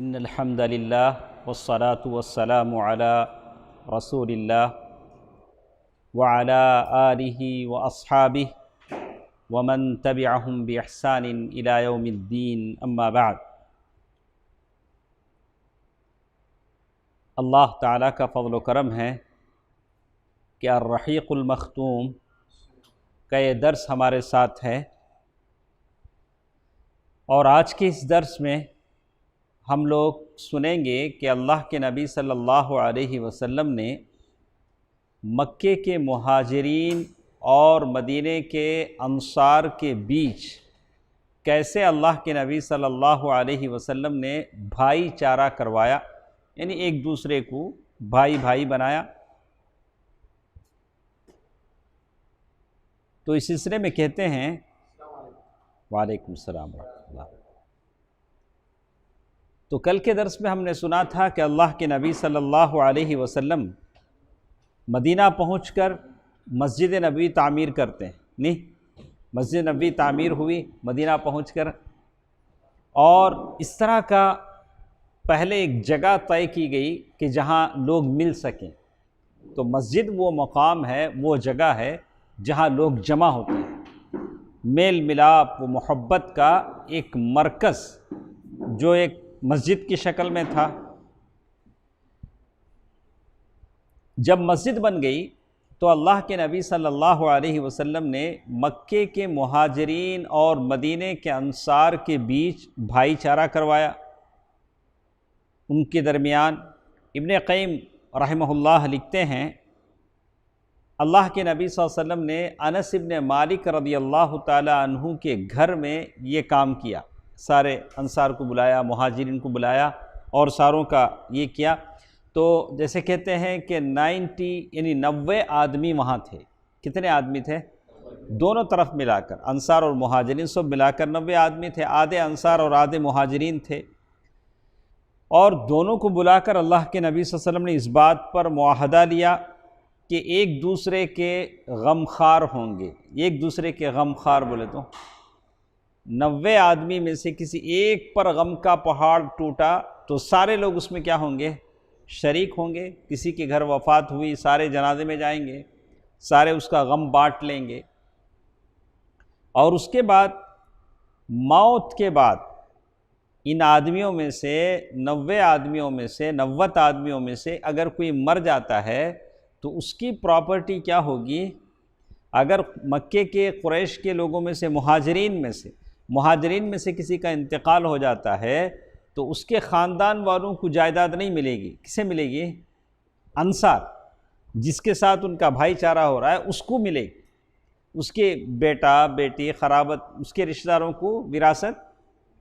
ان الحمد للہ والصلاة والسلام علی رسول اللہ وعلی آلہ واصحابہ ومن تبعہم باحسان الی یوم الدین اما بعد۔ اللہ تعالیٰ کا فضل و کرم ہے کہ الرحیق المختوم کا یہ درس ہمارے ساتھ ہے، اور آج کے اس درس میں ہم لوگ سنیں گے کہ اللہ کے نبی صلی اللہ علیہ وسلم نے مکے کے مہاجرین اور مدینے کے انصار کے بیچ کیسے اللہ کے نبی صلی اللہ علیہ وسلم نے بھائی چارہ کروایا، یعنی ایک دوسرے کو بھائی بھائی بنایا۔ تو اس سلسلے میں کہتے ہیں وعلیکم السلام ورحمۃ اللہ۔ تو کل کے درس میں ہم نے سنا تھا کہ اللہ کے نبی صلی اللہ علیہ وسلم مدینہ پہنچ کر مسجد نبوی تعمیر کرتے ہیں، نہیں، مسجد نبوی تعمیر ہوئی مدینہ پہنچ کر، اور اس طرح کا پہلے ایک جگہ طے کی گئی کہ جہاں لوگ مل سکیں۔ تو مسجد وہ مقام ہے، وہ جگہ ہے جہاں لوگ جمع ہوتے ہیں، میل ملاپ و محبت کا ایک مرکز جو ایک مسجد کی شکل میں تھا۔ جب مسجد بن گئی تو اللہ کے نبی صلی اللہ علیہ وسلم نے مکے کے مہاجرین اور مدینے کے انصار کے بیچ بھائی چارہ کروایا، ان کے درمیان۔ ابن قیم رحمہ اللہ لکھتے ہیں اللہ کے نبی صلی اللہ علیہ وسلم نے انس ابن مالک رضی اللہ تعالی عنہ کے گھر میں یہ کام کیا، سارے انصار کو بلایا، مہاجرین کو بلایا اور ساروں کا یہ کیا۔ تو جیسے کہتے ہیں کہ 90 آدمی وہاں تھے۔ کتنے آدمی تھے؟ دونوں طرف ملا کر، انصار اور مہاجرین سب ملا کر 90 آدمی تھے، آدھے انصار اور آدھے مہاجرین تھے۔ اور دونوں کو بلا کر اللہ کے نبی صلی اللہ علیہ وسلم نے اس بات پر معاہدہ لیا کہ ایک دوسرے کے غمخوار ہوں گے۔ ایک دوسرے کے غمخوار بولے تو 90 آدمی میں سے کسی ایک پر غم کا پہاڑ ٹوٹا تو سارے لوگ اس میں کیا ہوں گے؟ شریک ہوں گے۔ کسی کے گھر وفات ہوئی، سارے جنازے میں جائیں گے، سارے اس کا غم بانٹ لیں گے۔ اور اس کے بعد موت کے بعد ان آدمیوں میں سے 90 آدمیوں میں سے 90 آدمیوں میں سے اگر کوئی مر جاتا ہے تو اس کی پراپرٹی کیا ہوگی؟ اگر مکے کے قریش کے لوگوں میں سے مہاجرین میں سے کسی کا انتقال ہو جاتا ہے تو اس کے خاندان والوں کو جائیداد نہیں ملے گی۔ کسے ملے گی؟ انصار، جس کے ساتھ ان کا بھائی چارہ ہو رہا ہے اس کو ملے گی، اس کے بیٹا بیٹی قرابت، اس کے رشتہ داروں کو وراثت۔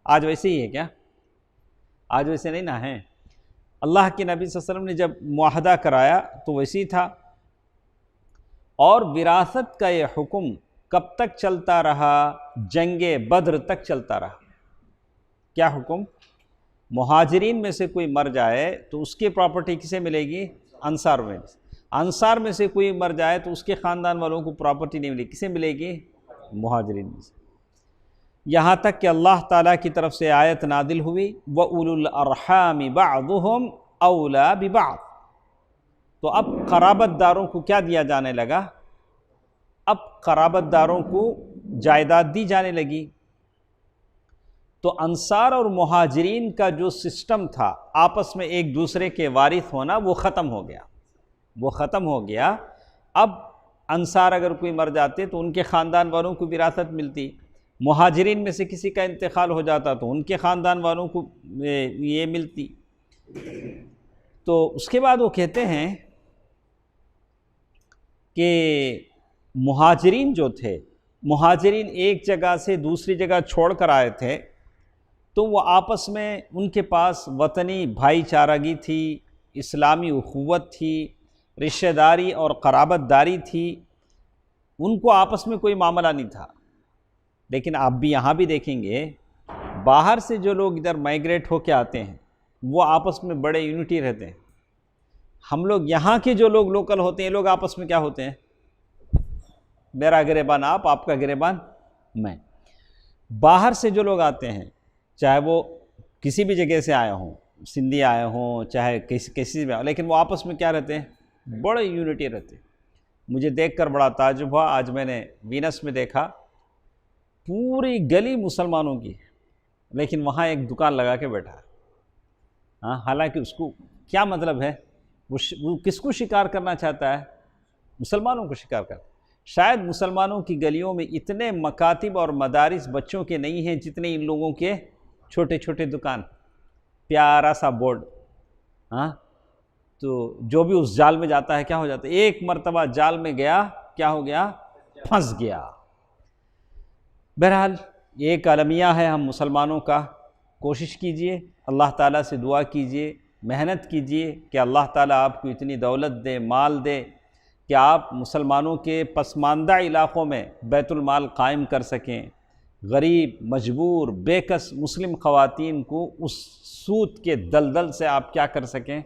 آج ویسے ہی ہے کیا؟ آج ویسے نہیں نہ ہے۔ اللہ کے نبی صلی اللہ علیہ وسلم نے جب معاہدہ کرایا تو ویسے ہی تھا۔ اور وراثت کا یہ حکم کب تک چلتا رہا؟ جنگ بدر تک چلتا رہا۔ کیا حکم؟ مہاجرین میں سے کوئی مر جائے تو اس کی پراپرٹی کسے ملے گی؟ انصار میں سے۔ انصار میں سے کوئی مر جائے تو اس کے خاندان والوں کو پراپرٹی نہیں ملے گی، کسے ملے گی؟ مہاجرین میں سے۔ یہاں تک کہ اللہ تعالیٰ کی طرف سے آیت نازل ہوئی وَأُولُو الْأَرْحَامِ بَعْضُهُمْ أَوْلَى بِبَعْضٍ۔ تو اب قرابت داروں کو کیا دیا جانے لگا؟ اب قرابت داروں کو جائیداد دی جانے لگی۔ تو انصار اور مہاجرین کا جو سسٹم تھا آپس میں ایک دوسرے کے وارث ہونا، وہ ختم ہو گیا۔ اب انصار اگر کوئی مر جاتے تو ان کے خاندان والوں کو وراثت ملتی، مہاجرین میں سے کسی کا انتقال ہو جاتا تو ان کے خاندان والوں کو یہ ملتی۔ تو اس کے بعد وہ کہتے ہیں کہ مہاجرین جو تھے، مہاجرین ایک جگہ سے دوسری جگہ چھوڑ کر آئے تھے، تو وہ آپس میں ان کے پاس وطنی بھائی چارگی تھی، اسلامی اخوت تھی، رشتہ داری اور قرابت داری تھی، ان کو آپس میں کوئی معاملہ نہیں تھا۔ لیکن آپ بھی یہاں بھی دیکھیں گے باہر سے جو لوگ ادھر مائیگریٹ ہو کے آتے ہیں وہ آپس میں بڑے یونٹی رہتے ہیں۔ ہم لوگ یہاں کے جو لوگ لوکل ہوتے ہیں، لوگ آپس میں کیا ہوتے ہیں؟ میرا گریبان آپ کا گریبان میں۔ باہر سے جو لوگ آتے ہیں، چاہے وہ کسی بھی جگہ سے آئے ہوں، سندھی آئے ہوں چاہے کسی میں، لیکن وہ آپس میں کیا رہتے ہیں؟ بڑے یونٹی رہتے ہیں۔ مجھے دیکھ کر بڑا تعجب ہوا، آج میں نے وینس میں دیکھا پوری گلی مسلمانوں کی، لیکن وہاں ایک دکان لگا کے بیٹھا ہے۔ ہاں، حالانکہ اس کو کیا مطلب ہے؟ وہ کس کو شکار کرنا چاہتا ہے؟ مسلمانوں کو شکار کرتا ہے۔ شاید مسلمانوں کی گلیوں میں اتنے مکاتب اور مدارس بچوں کے نہیں ہیں جتنے ان لوگوں کے چھوٹے چھوٹے دکان، پیارا سا بورڈ۔ ہاں، تو جو بھی اس جال میں جاتا ہے کیا ہو جاتا ہے؟ ایک مرتبہ جال میں گیا، کیا ہو گیا؟ پھنس گیا۔ بہرحال یہ ایک المیہ ہے ہم مسلمانوں کا۔ کوشش کیجئے، اللہ تعالیٰ سے دعا کیجئے، محنت کیجئے کہ اللہ تعالیٰ آپ کو اتنی دولت دے، مال دے کہ آپ مسلمانوں کے پسماندہ علاقوں میں بیت المال قائم کر سکیں، غریب، مجبور، بے کس مسلم خواتین کو اس سود کے دلدل سے آپ کیا کر سکیں؟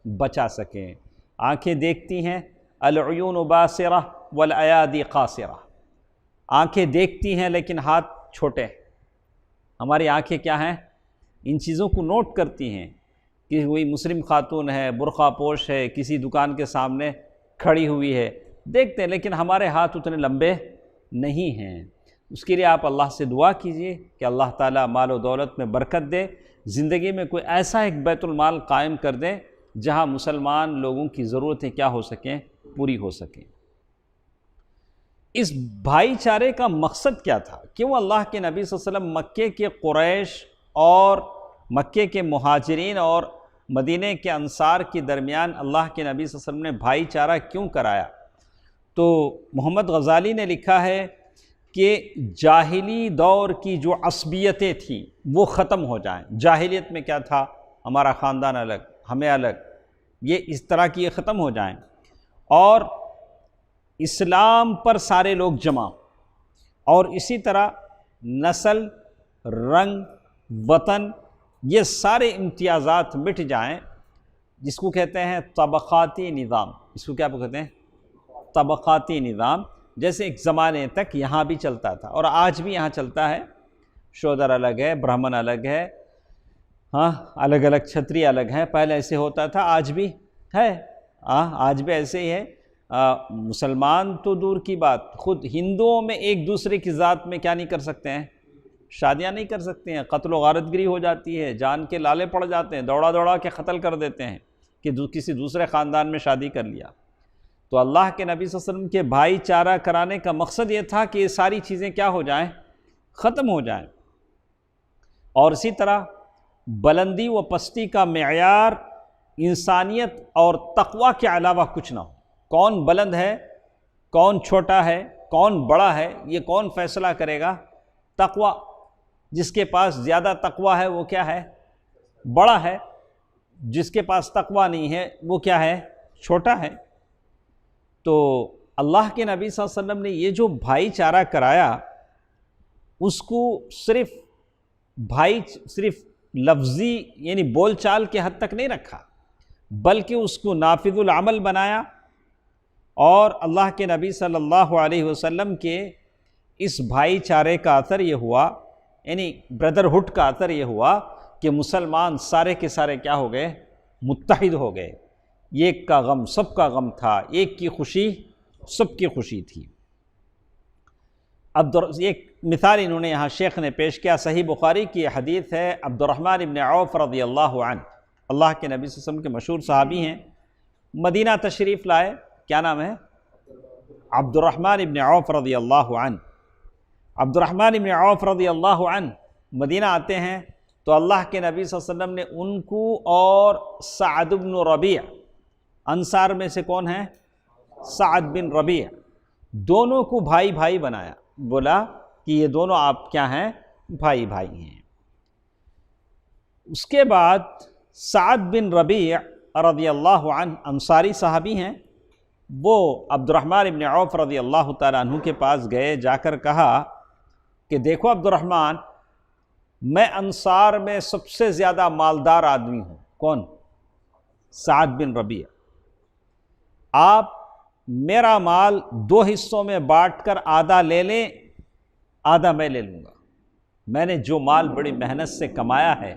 بچا سکیں۔ آنکھیں دیکھتی ہیں، العیون باصرہ والایادی قاصرہ، آنکھیں دیکھتی ہیں لیکن ہاتھ چھوٹے ہیں۔ ہماری آنکھیں کیا ہیں؟ ان چیزوں کو نوٹ کرتی ہیں کہ وہی مسلم خاتون ہے، برقع پوش ہے، کسی دکان کے سامنے کھڑی ہوئی ہے، دیکھتے ہیں، لیکن ہمارے ہاتھ اتنے لمبے نہیں ہیں۔ اس کے لیے آپ اللہ سے دعا کیجئے کہ اللہ تعالیٰ مال و دولت میں برکت دے، زندگی میں کوئی ایسا ایک بیت المال قائم کر دے جہاں مسلمان لوگوں کی ضرورتیں کیا ہو سکیں؟ پوری ہو سکیں۔ اس بھائی چارے کا مقصد کیا تھا؟ کیوں اللہ کے نبی صلی اللہ علیہ وسلم مکے کے قریش اور مکے کے مہاجرین اور مدینہ کے انصار کے درمیان اللہ کے نبی صلی اللہ علیہ وسلم نے بھائی چارہ کیوں کرایا؟ تو محمد غزالی نے لکھا ہے کہ جاہلی دور کی جو عصبیتیں تھیں وہ ختم ہو جائیں۔ جاہلیت میں کیا تھا؟ ہمارا خاندان الگ، ہمیں الگ، یہ اس طرح کی یہ ختم ہو جائیں، اور اسلام پر سارے لوگ جمع، اور اسی طرح نسل، رنگ، وطن، یہ سارے امتیازات مٹ جائیں، جس کو کہتے ہیں طبقاتی نظام۔ اس کو کیا کہتے ہیں؟ طبقاتی نظام، جیسے ایک زمانے تک یہاں بھی چلتا تھا اور آج بھی یہاں چلتا ہے۔ شودر الگ ہے، برہمن الگ ہے، ہاں، الگ الگ چھتری الگ ہیں، پہلے ایسے ہوتا تھا، آج بھی ہے، آج بھی ایسے ہی ہے۔ مسلمان تو دور کی بات، خود ہندوؤں میں ایک دوسرے کی ذات میں کیا نہیں کر سکتے ہیں؟ شادیاں نہیں کر سکتے ہیں، قتل و غارت گری ہو جاتی ہے، جان کے لالے پڑ جاتے ہیں، دوڑا دوڑا کے قتل کر دیتے ہیں کہ کسی دوسرے خاندان میں شادی کر لیا۔ تو اللہ کے نبی صلی اللہ علیہ وسلم کے بھائی چارہ کرانے کا مقصد یہ تھا کہ یہ ساری چیزیں کیا ہو جائیں؟ ختم ہو جائیں۔ اور اسی طرح بلندی و پستی کا معیار انسانیت اور تقوی کے علاوہ کچھ نہ ہو۔ کون بلند ہے، کون چھوٹا ہے، کون بڑا ہے، یہ کون فیصلہ کرے گا؟ تقوی۔ جس کے پاس زیادہ تقوی ہے وہ کیا ہے؟ بڑا ہے، جس کے پاس تقوی نہیں ہے وہ کیا ہے؟ چھوٹا ہے۔ تو اللہ کے نبی صلی اللہ علیہ وسلم نے یہ جو بھائی چارہ کرایا، اس کو صرف لفظی یعنی بول چال کے حد تک نہیں رکھا، بلکہ اس کو نافذ العمل بنایا۔ اور اللہ کے نبی صلی اللہ علیہ وسلم کے اس بھائی چارے کا اثر یہ ہوا، یعنی بردرہڈ کا اثر یہ ہوا کہ مسلمان سارے کے سارے کیا ہو گئے؟ متحد ہو گئے۔ ایک کا غم سب کا غم تھا، ایک کی خوشی سب کی خوشی تھی۔ ایک مثال انہوں نے یہاں شیخ نے پیش کیا، صحیح بخاری کی حدیث ہے، عبد الرحمن ابن عوف رضی اللہ عنہ، اللہ کے نبی صلی اللہ علیہ وسلم کے مشہور صحابی ہیں، مدینہ تشریف لائے، کیا نام ہے؟ عبد الرحمن ابن عوف رضی اللہ عنہ۔ عبد الرحمن ابن عوف رضی اللہ عنہ مدینہ آتے ہیں تو اللہ کے نبی صلی اللہ علیہ وسلم نے ان کو اور سعد بن ربیع، انصار میں سے کون ہیں؟ سعد بن ربیع، دونوں کو بھائی بھائی بنایا، بولا کہ یہ دونوں آپ کیا ہیں؟ بھائی بھائی ہیں۔ اس کے بعد سعد بن ربیع رضی اللہ عنہ انصاری صحابی ہیں، وہ عبد الرحمن ابن عوف رضی اللہ تعالیٰ عنہ کے پاس گئے، جا کر کہا کہ دیکھو عبد الرحمن، میں انصار میں سب سے زیادہ مالدار آدمی ہوں۔ کون؟ سعد بن ربیع۔ آپ میرا مال 2 حصوں میں بانٹ کر آدھا لے لیں، آدھا میں لے لوں گا۔ میں نے جو مال بڑی محنت سے کمایا ہے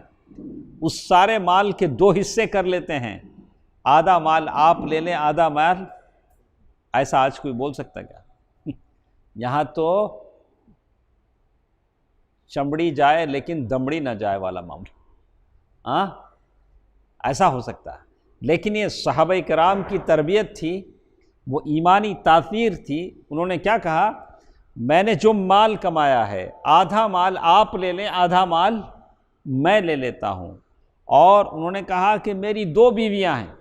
اس سارے مال کے 2 حصے کر لیتے ہیں، آدھا مال آپ لے لیں آدھا مال، ایسا آج کوئی بول سکتا کیا؟ یہاں تو چمڑی جائے لیکن دمڑی نہ جائے والا معاملہ، ایسا ہو سکتا ہے۔ لیکن یہ صحابہ کرام کی تربیت تھی، وہ ایمانی تاثیر تھی۔ انہوں نے کیا کہا؟ میں نے جو مال کمایا ہے آدھا مال آپ لے لیں آدھا مال میں لے لیتا ہوں، اور انہوں نے کہا کہ میری 2 بیویاں ہیں،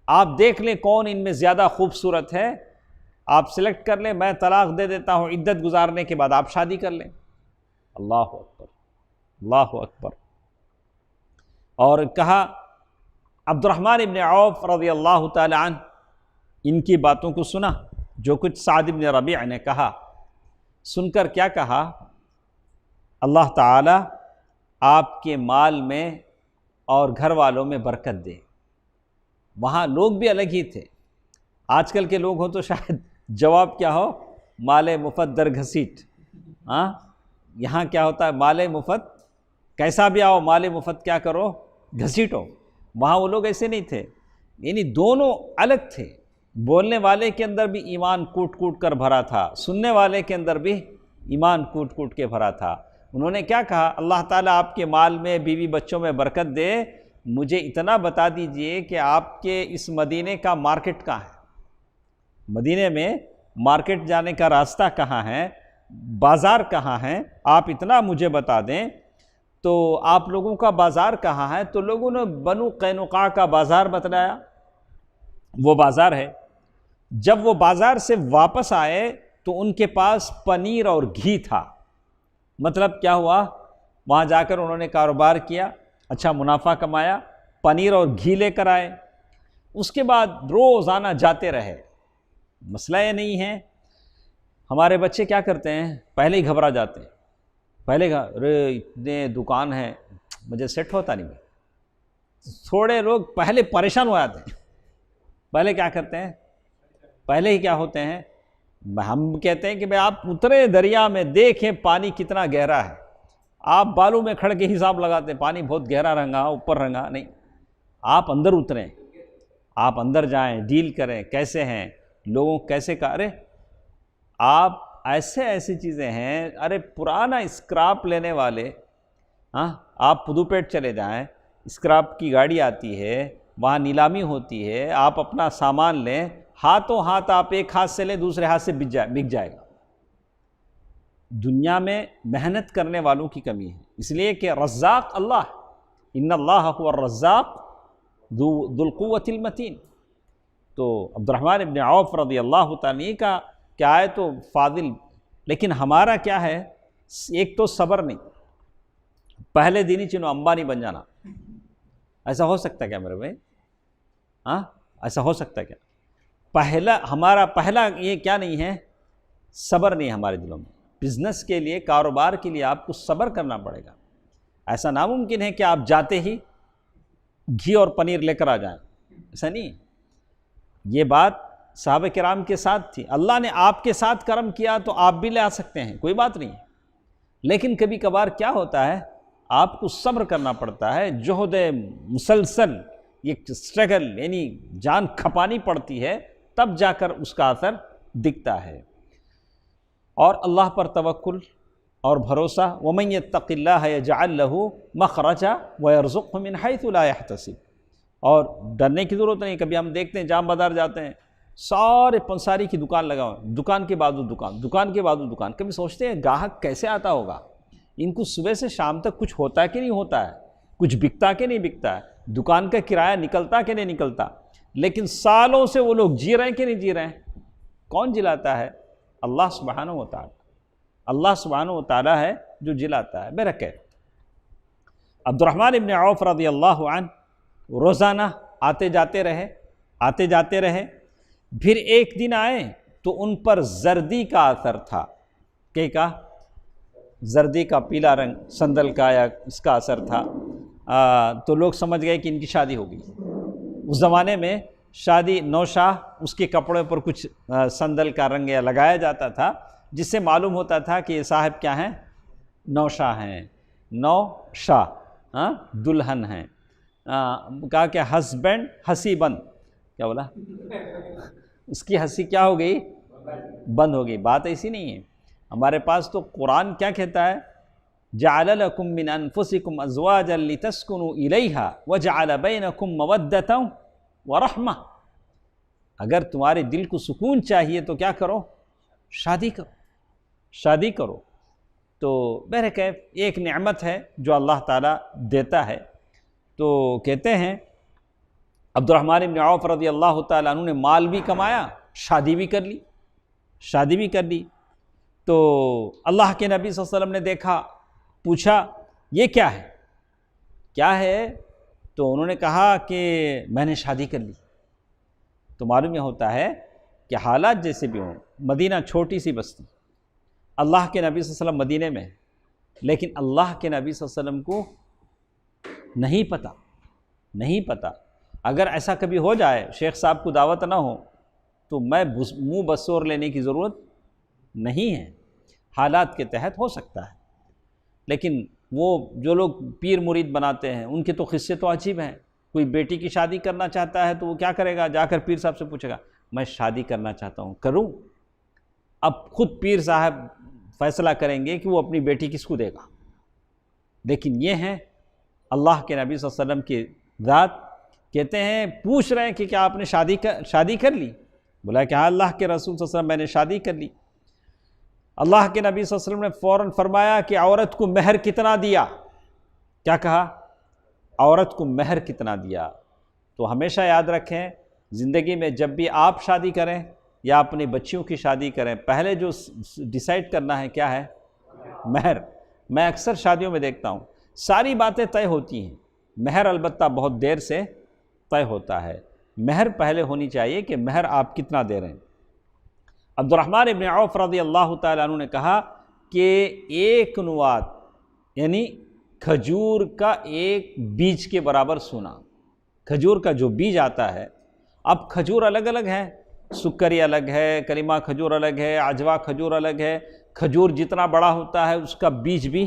آپ دیکھ لیں کون ان میں زیادہ خوبصورت ہے، آپ سلیکٹ کر لیں، میں طلاق دے دیتا ہوں، عدت گزارنے کے بعد آپ شادی کر لیں۔ اللہ اکبر، اللہ اکبر۔ اور کہا عبد الرحمن ابن عوف رضی اللہ تعالی عنہ، ان کی باتوں کو سنا جو کچھ سعد ابن ربیع نے کہا، سن کر کیا کہا؟ اللہ تعالی آپ کے مال میں اور گھر والوں میں برکت دے۔ وہاں لوگ بھی الگ ہی تھے، آج کل کے لوگ ہوں تو شاید جواب کیا ہو؟ مال مفت در گھسیٹ۔ یہاں کیا ہوتا ہے؟ مال مفت کیسا بھی آؤ، مال مفت کیا کرو؟ گھسیٹو۔ وہاں وہ لوگ ایسے نہیں تھے، یعنی دونوں الگ تھے۔ بولنے والے کے اندر بھی ایمان کوٹ کوٹ کر بھرا تھا، سننے والے کے اندر بھی ایمان کوٹ کوٹ کے بھرا تھا۔ انہوں نے کیا کہا؟ اللہ تعالیٰ آپ کے مال میں بیوی بچوں میں برکت دے، مجھے اتنا بتا دیجئے کہ آپ کے اس مدینے کا مارکیٹ کہاں ہے؟ مدینے میں مارکیٹ جانے کا راستہ کہاں ہے؟ بازار کہاں ہے؟ آپ اتنا مجھے بتا دیں۔ تو آپ لوگوں کا بازار کہاں ہے؟ تو لوگوں نے بنو قینقاع کا بازار بتلایا، وہ بازار ہے۔ جب وہ بازار سے واپس آئے تو ان کے پاس پنیر اور گھی تھا۔ مطلب کیا ہوا؟ وہاں جا کر انہوں نے کاروبار کیا، اچھا منافع کمایا، پنیر اور گھی لے کر آئے۔ اس کے بعد روزانہ جاتے رہے۔ مسئلہ یہ نہیں ہے، ہمارے بچے کیا کرتے ہیں؟ پہلے ہی گھبرا جاتے ہیں، پہلے ارے اتنے دکان ہیں مجھے سیٹ ہوتا نہیں۔ تھوڑے لوگ پہلے پریشان ہو جاتے ہیں، پہلے کیا کرتے ہیں؟ پہلے ہی کیا ہوتے ہیں؟ ہم کہتے ہیں کہ بھئی آپ اترے دریا میں، دیکھیں پانی کتنا گہرا ہے، آپ بالوں میں کھڑ کے حساب لگاتے ہیں پانی بہت گہرا رنگا اوپر رنگا، نہیں، آپ اندر اتریں، آپ اندر جائیں، ڈیل کریں، کیسے ہیں لوگوں کیسے کا، ارے آپ ایسی چیزیں ہیں، ارے پرانا اسکراپ لینے والے، آپ پدوپیٹ چلے جائیں، اسکراپ کی گاڑی آتی ہے، وہاں نیلامی ہوتی ہے، آپ اپنا سامان لیں، ہاتھوں ہاتھ آپ ایک ہاتھ سے لیں دوسرے ہاتھ سے بک جائے گا۔ دنیا میں محنت کرنے والوں کی کمی ہے، اس لیے کہ رزاق اللہ، ان اللہ هو الرزاق ذو القوۃ المتین۔ تو عبد الرحمن ابن عوف رضی اللہ تعالیٰ کا کیا ہے تو فاضل، لیکن ہمارا کیا ہے؟ ایک تو صبر نہیں، پہلے دن ہی چنو امبانی بن جانا، ایسا ہو سکتا ہے کیا میرے بھائی؟ ایسا ہو سکتا ہے کیا؟ ہمارا پہلا یہ کیا نہیں ہے؟ صبر نہیں ہمارے دلوں میں۔ بزنس کے لیے، کاروبار کے لیے آپ کو صبر کرنا پڑے گا۔ ایسا ناممکن ہے کہ آپ جاتے ہی گھی اور پنیر لے کر آ جائیں، ایسا نہیں۔ یہ بات صحابہ کرام کے ساتھ تھی، اللہ نے آپ کے ساتھ کرم کیا تو آپ بھی لے آ سکتے ہیں، کوئی بات نہیں۔ لیکن کبھی کبھار کیا ہوتا ہے؟ آپ کو صبر کرنا پڑتا ہے، جہد مسلسل، یہ اسٹرگل، یعنی جان کھپانی پڑتی ہے، تب جا کر اس کا اثر دکھتا ہے۔ اور اللہ پر توکل اور بھروسہ، وَمَن يَتَّقِ اللَّهَ يَجْعَلْ لَهُ مَخْرَجًا وَيَرْزُقْهُ مِنْ حَيْثُ لَا يَحْتَسِبُ۔ اور ڈرنے کی ضرورت نہیں۔ کبھی ہم دیکھتے ہیں جام بازار جاتے ہیں، سارے پنساری کی دکان لگا ہوا، دکان کے بعد دکان، دکان کے بعد دکان، کبھی سوچتے ہیں گاہک کیسے آتا ہوگا؟ ان کو صبح سے شام تک کچھ ہوتا ہے کہ نہیں ہوتا ہے؟ کچھ بکتا کہ نہیں بکتا ہے؟ دکان کا کرایہ نکلتا کہ نہیں نکلتا؟ لیکن سالوں سے وہ لوگ جی رہے ہیں کہ نہیں جی رہے ہیں؟ کون جلاتا ہے؟ اللہ سبحانہ و تعالی۔ اللہ سبحانہ و تعالی ہے جو جلاتا ہے۔ برکت عبد الرحمن ابن عوف رضی اللہ عنہ روزانہ آتے جاتے رہے۔ پھر ایک دن آئے تو ان پر زردی کا اثر تھا، کہ زردی کا پیلا رنگ، سندل کا یا اس کا اثر تھا۔ تو لوگ سمجھ گئے کہ ان کی شادی ہو گئی۔ اس زمانے میں شادی نوشاہ، اس کے کپڑے پر کچھ سندل کا رنگ یا لگایا جاتا تھا، جس سے معلوم ہوتا تھا کہ یہ صاحب کیا ہیں؟ نوشاہ ہیں، نوشاہ۔ دلہن ہیں. کہا کہ ہسبینڈ ہنسی بند. کیا بولا؟ اس کی ہنسی کیا ہو گئی؟ بند ہو گئی. بات ایسی نہیں ہے. ہمارے پاس تو قرآن کیا کہتا ہے؟ جعل لکم من انفسکم ازواجا لتسکنوا الیہا وجعل بینکم مودۃ ورحمہ. اگر تمہارے دل کو سکون چاہیے تو کیا کرو؟ شادی کرو. شادی کرو. تو بہرکیف ایک نعمت ہے جو اللہ تعالیٰ دیتا ہے. تو کہتے ہیں عبد الرحمن بن عوف رضی اللہ تعالیٰ عنہ نے مال بھی کمایا، شادی بھی کر لی. شادی بھی کر لی. تو اللہ کے نبی صلی اللہ علیہ وسلم نے دیکھا، پوچھا یہ کیا ہے؟ کیا ہے؟ تو انہوں نے کہا کہ میں نے شادی کر لی. تو معلوم یہ ہوتا ہے کہ حالات جیسے بھی ہوں، مدینہ چھوٹی سی بستی، اللہ کے نبی صلی اللہ علیہ وسلم مدینے میں، لیکن اللہ کے نبی صلی اللہ علیہ وسلم کو نہیں پتہ. اگر ایسا کبھی ہو جائے، شیخ صاحب کو دعوت نہ ہو، تو میں منہ بسور لینے کی ضرورت نہیں ہے. حالات کے تحت ہو سکتا ہے. لیکن وہ جو لوگ پیر مرید بناتے ہیں، ان کے تو قصے تو عجیب ہیں. کوئی بیٹی کی شادی کرنا چاہتا ہے تو وہ کیا کرے گا؟ جا کر پیر صاحب سے پوچھے گا میں شادی کرنا چاہتا ہوں، کروں؟ اب خود پیر صاحب فیصلہ کریں گے کہ وہ اپنی بیٹی کس کو دے گا. لیکن یہ ہیں اللہ کے نبی صلی اللہ علیہ وسلم کی ذات. کہتے ہیں پوچھ رہے ہیں کہ کیا آپ نے شادی کر لی؟ بولا کہ ہاں اللہ کے رسول صلی اللہ علیہ وسلم میں نے شادی کر لی. اللہ کے نبی صلی اللہ علیہ وسلم نے فوراً فرمایا کہ عورت کو مہر کتنا دیا؟ کیا کہا؟ عورت کو مہر کتنا دیا؟ تو ہمیشہ یاد رکھیں، زندگی میں جب بھی آپ شادی کریں یا اپنی بچیوں کی شادی کریں، پہلے جو ڈیسائیڈ کرنا ہے کیا ہے؟ مہر. میں اکثر شادیوں میں دیکھتا ہوں ساری باتیں طے ہوتی ہیں، مہر البتہ بہت دیر سے طے ہوتا ہے. مہر پہلے ہونی چاہیے کہ مہر آپ کتنا دے رہے ہیں. عبد الرحمن ابن عوف رضی اللہ تعالیٰ عنہ نے کہا کہ ایک نوات یعنی کھجور کا ایک بیج کے برابر سونا. کھجور کا جو بیج آتا ہے، اب کھجور الگ الگ ہے، سکری الگ ہے، کریمہ کھجور الگ ہے، عجوا کھجور الگ ہے. کھجور جتنا بڑا ہوتا ہے اس کا بیج بھی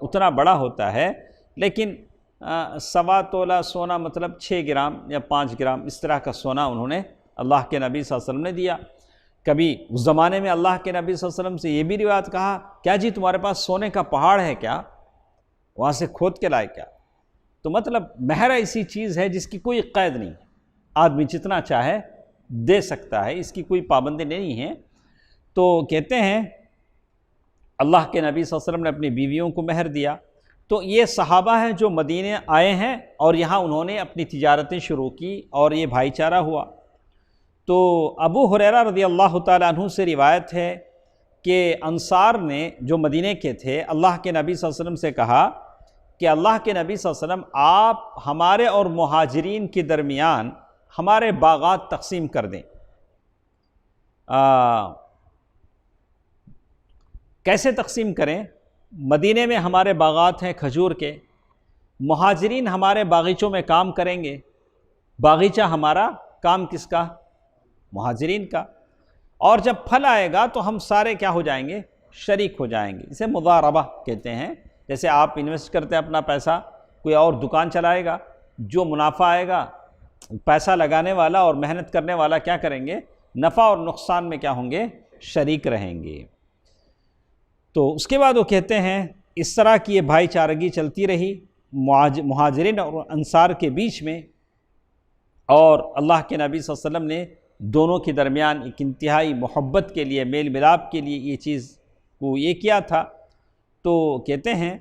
اتنا بڑا ہوتا ہے. لیکن 1.25 تولہ سونا مطلب 6 گرام یا 5 گرام اس طرح کا سونا انہوں نے اللہ کے نبی صلی اللہ علیہ وسلم نے دیا. کبھی اس زمانے میں اللہ کے نبی صلی اللہ علیہ وسلم سے یہ بھی روایت کہا، کیا جی تمہارے پاس سونے کا پہاڑ ہے کیا؟ وہاں سے کھود کے لائے کیا؟ تو مطلب مہر ایسی چیز ہے جس کی کوئی قید نہیں، آدمی جتنا چاہے دے سکتا ہے، اس کی کوئی پابندی نہیں ہے. تو کہتے ہیں اللہ کے نبی صلی اللہ علیہ وسلم نے اپنی بیویوں کو مہر دیا. تو یہ صحابہ ہیں جو مدینے آئے ہیں اور یہاں انہوں نے اپنی تجارتیں شروع کی اور یہ بھائی چارہ ہوا. تو ابو ہریرہ رضی اللہ تعالیٰ عنہ سے روایت ہے کہ انصار نے جو مدینے کے تھے اللہ کے نبی صلی اللہ علیہ وسلم سے کہا کہ اللہ کے نبی صلی اللہ علیہ وسلم آپ ہمارے اور مہاجرین کے درمیان ہمارے باغات تقسیم کر دیں. کیسے تقسیم کریں؟ مدینے میں ہمارے باغات ہیں کھجور کے، مہاجرین ہمارے باغیچوں میں کام کریں گے. باغیچہ ہمارا، کام کس کا؟ مہاجرین کا. اور جب پھل آئے گا تو ہم سارے کیا ہو جائیں گے؟ شریک ہو جائیں گے. اسے مضاربہ کہتے ہیں. جیسے آپ انویسٹ کرتے ہیں اپنا پیسہ، کوئی اور دکان چلائے گا، جو منافع آئے گا پیسہ لگانے والا اور محنت کرنے والا کیا کریں گے؟ نفع اور نقصان میں کیا ہوں گے؟ شریک رہیں گے. تو اس کے بعد وہ کہتے ہیں اس طرح کی یہ بھائی چارگی چلتی رہی مہاجرین اور انصار کے بیچ میں. اور اللہ کے نبی صلی اللہ علیہ وسلم نے دونوں کے درمیان ایک انتہائی محبت کے لیے، میل ملاپ کے لیے یہ چیز کو یہ کیا تھا. تو کہتے ہیں